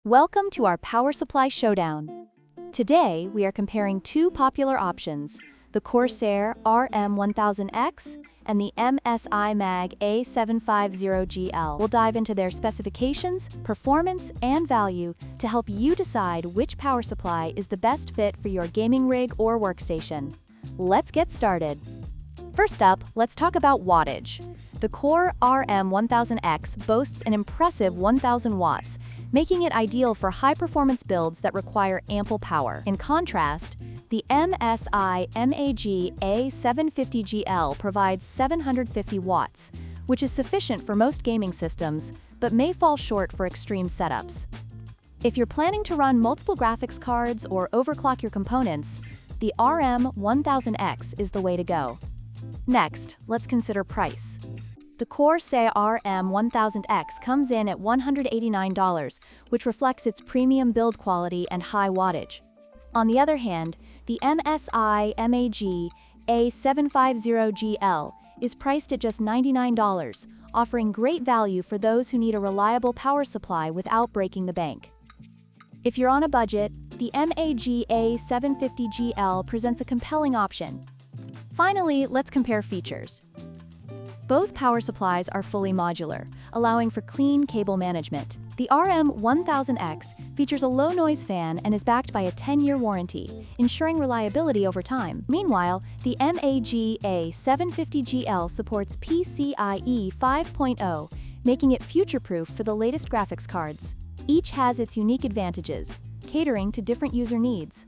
Welcome to our power supply showdown. Today, we are comparing two popular options, the CORSAIR RM1000X and the MSI MAG A750GL. We'll dive into their specifications, performance, and value to help you decide which power supply is the best fit for your gaming rig or workstation. Let's get started. First up, let's talk about wattage. The CORSAIR RM1000X boasts an impressive 1,000 watts, making it ideal for high-performance builds that require ample power. In contrast, the MSI MAG A750GL provides 750 watts, which is sufficient for most gaming systems, but may fall short for extreme setups. If you're planning to run multiple graphics cards or overclock your components, the RM1000X is the way to go. Next, let's consider price. The CORSAIR RM1000X comes in at $189, which reflects its premium build quality and high wattage. On the other hand, the MSI MAG A750GL is priced at just $99, offering great value for those who need a reliable power supply without breaking the bank. If you're on a budget, the MAG A750GL presents a compelling option. Finally, let's compare features. Both power supplies are fully modular, allowing for clean cable management. The RM1000X features a low-noise fan and is backed by a 10-year warranty, ensuring reliability over time. Meanwhile, the MAG A750GL supports PCIe 5.0, making it future-proof for the latest graphics cards. Each has its unique advantages, catering to different user needs.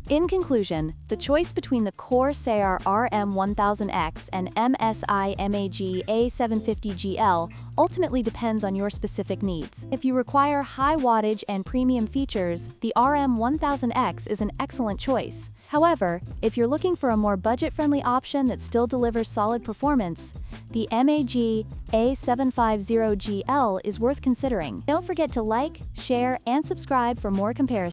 In conclusion, the choice between the CORSAIR RM1000X and MSI MAG A750GL ultimately depends on your specific needs. If you require high wattage and premium features, the RM1000X is an excellent choice. However, if you're looking for a more budget-friendly option that still delivers solid performance, the MAG A750GL is worth considering. Don't forget to like, share, and subscribe for more comparisons.